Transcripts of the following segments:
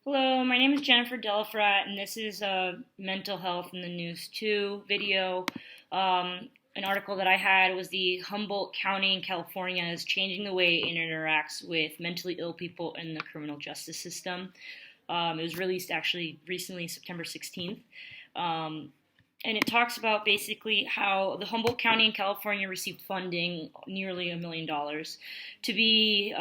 Hello, my name is Jennifer Delafrat, and this is a Mental Health in the News 2 video. An article that I had was the Humboldt County in California is changing the way it interacts with mentally ill people in the criminal justice system. It was released actually recently, September 16th. Um, and it talks about basically how the Humboldt County in California received funding, nearly $1 million, to be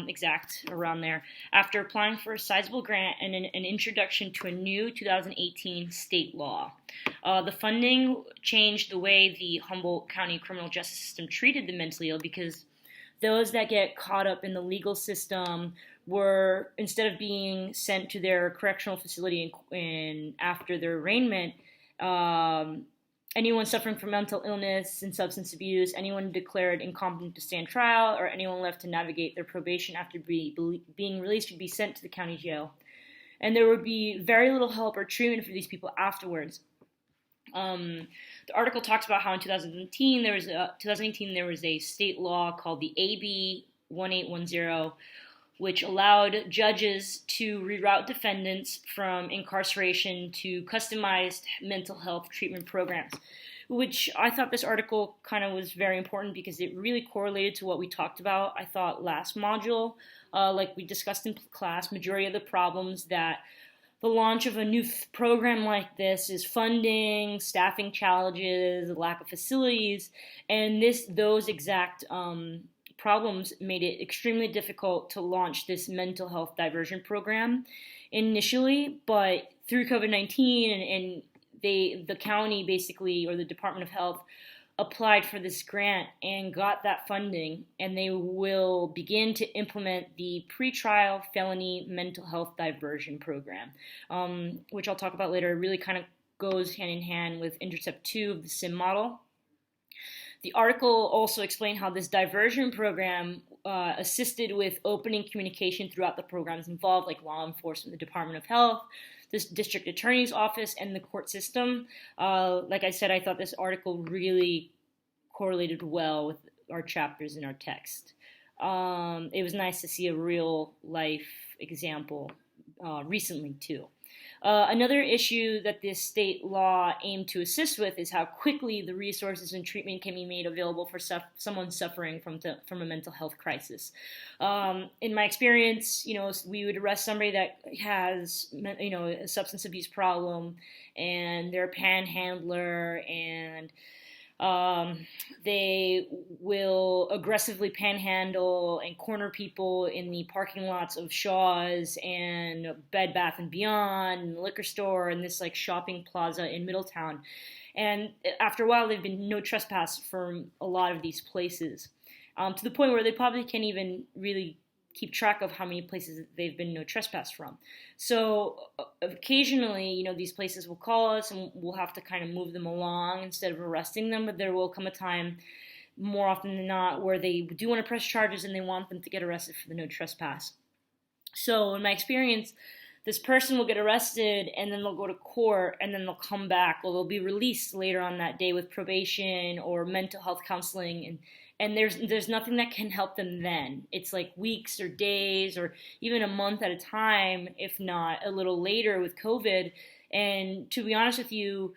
exact, around there, after applying for a sizable grant and an introduction to a new 2018 state law. The funding changed the way the Humboldt County criminal justice system treated the mentally ill because those that get caught up in the legal system were, instead of being sent to their correctional facility after their arraignment, um, anyone suffering from mental illness and substance abuse, anyone declared incompetent to stand trial, or anyone left to navigate their probation after being released would be sent to the county jail. And there would be very little help or treatment for these people afterwards. The article talks about how in 2018 there was a state law called the AB 1810, which allowed judges to reroute defendants from incarceration to customized mental health treatment programs. Which I thought this article kind of was very important because it really correlated to what we talked about, I thought, last module. Like we discussed in class, majority of the problems that the launch of a new program like this is funding, staffing challenges, lack of facilities, and those exact problems made it extremely difficult to launch this mental health diversion program initially. But through COVID-19 and the county basically, or the Department of Health, applied for this grant and got that funding, and they will begin to implement the pretrial felony mental health diversion program, which I'll talk about later. It really kind of goes hand in hand with Intercept 2 of the SIM model. The article also explained how this diversion program assisted with opening communication throughout the programs involved, like law enforcement, the Department of Health, the district attorney's office, and the court system. Like I said, I thought this article really correlated well with our chapters in our text. It was nice to see a real life example recently, too. Another issue that this state law aimed to assist with is how quickly the resources and treatment can be made available for someone suffering from a mental health crisis. In my experience, we would arrest somebody that has, a substance abuse problem, and they're a panhandler, and they will aggressively panhandle and corner people in the parking lots of Shaw's and Bed Bath and Beyond and the liquor store and this like shopping plaza in Middletown. And after a while, they've been no trespass from a lot of these places, to the point where they probably can't even really keep track of how many places they've been no trespass from. So occasionally, these places will call us and we'll have to kind of move them along instead of arresting them. But there will come a time, more often than not, where they do want to press charges and they want them to get arrested for the no trespass. So in my experience, this person will get arrested and then they'll go to court and then they'll come back, or they'll be released later on that day with probation or mental health counseling, and there's nothing that can help them then. It's like weeks or days or even a month at a time, if not a little later with COVID. And to be honest with you,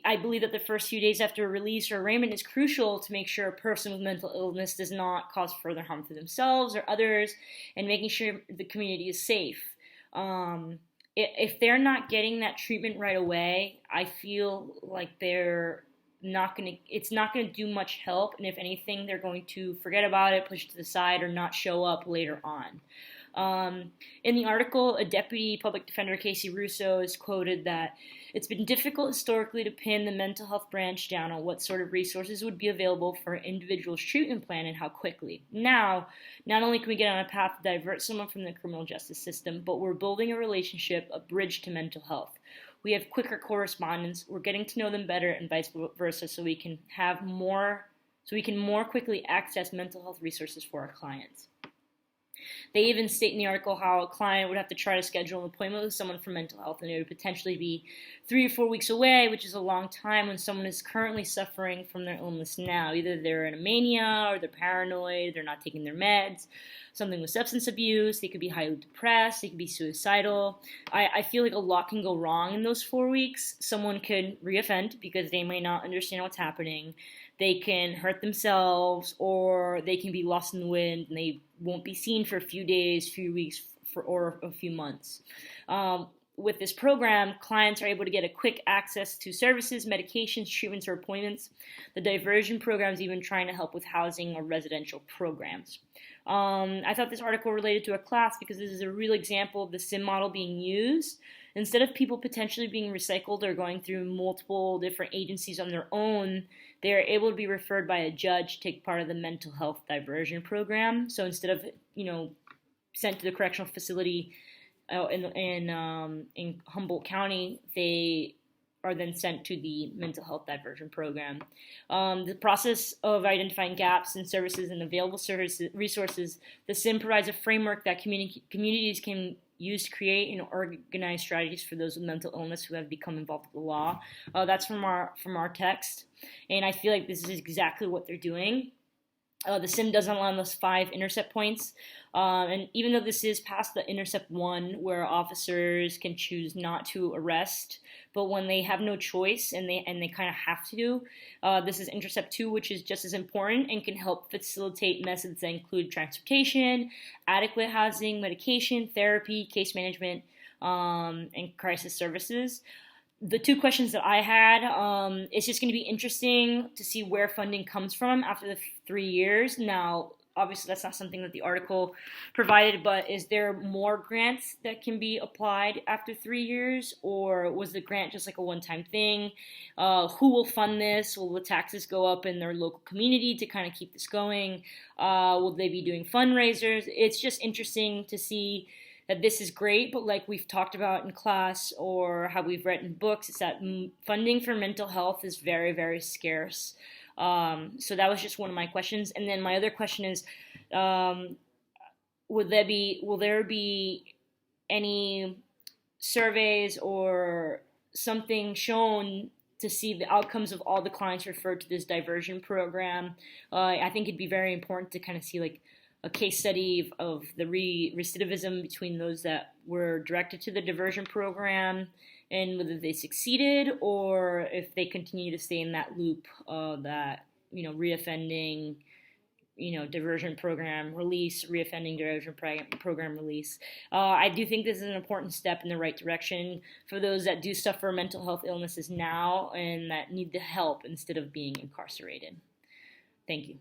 I believe that the first few days after a release or arraignment is crucial to make sure a person with mental illness does not cause further harm to themselves or others, and making sure the community is safe. If they're not getting that treatment right away, I feel like it's not going to do much help, and if anything, they're going to forget about it, push it to the side, or not show up later on. In the article, a deputy public defender, Casey Russo, is quoted that it's been difficult historically to pin the mental health branch down on what sort of resources would be available for an individual's treatment plan and how quickly. Now, not only can we get on a path to divert someone from the criminal justice system, but we're building a relationship, a bridge to mental health. We have quicker correspondence, we're getting to know them better, and vice versa, so we can more quickly access mental health resources for our clients. They even state in the article how a client would have to try to schedule an appointment with someone for mental health, and it would potentially be 3 or 4 weeks away, which is a long time when someone is currently suffering from their illness now. Either they're in a mania, or they're paranoid, they're not taking their meds, something with substance abuse, they could be highly depressed, they could be suicidal. I feel like a lot can go wrong in those 4 weeks. Someone could reoffend because they may not understand what's happening. They can hurt themselves, or they can be lost in the wind and they won't be seen for a few days, few weeks, or a few months. With this program, clients are able to get a quick access to services, medications, treatments, or appointments. The diversion program is even trying to help with housing or residential programs. I thought this article related to a class because this is a real example of the SIM model being used. Instead of people potentially being recycled or going through multiple different agencies on their own, they are able to be referred by a judge to take part of the mental health diversion program. So instead of, sent to the correctional facility in Humboldt County, they are then sent to the mental health diversion program. The process of identifying gaps in services and available resources, the SIM provides a framework that communities can use to create and organize strategies for those with mental illness who have become involved with the law. That's from our text, and I feel like this is exactly what they're doing. The SIM does outline those 5 intercept points, and even though this is past the intercept 1, where officers can choose not to arrest, but when they have no choice and they kind of have to, this is intercept 2, which is just as important and can help facilitate methods that include transportation, adequate housing, medication, therapy, case management, and crisis services. The 2 questions that I had, it's just going to be interesting to see where funding comes from after the 3 years. Now, obviously, that's not something that the article provided, but is there more grants that can be applied after 3 years, or was the grant just like a one-time thing? Who will fund this? Will the taxes go up in their local community to kind of keep this going? Will they be doing fundraisers? It's just interesting to see that this is great, but like we've talked about in class or how we've read in books, it's that funding for mental health is very, very scarce. So that was just one of my questions. And then my other question is, will there be any surveys or something shown to see the outcomes of all the clients referred to this diversion program? I think it'd be very important to kind of see like a case study of the recidivism between those that were directed to the diversion program and whether they succeeded or if they continue to stay in that loop that, reoffending, diversion program release, reoffending diversion program release. I do think this is an important step in the right direction for those that do suffer mental health illnesses now and that need the help instead of being incarcerated. Thank you.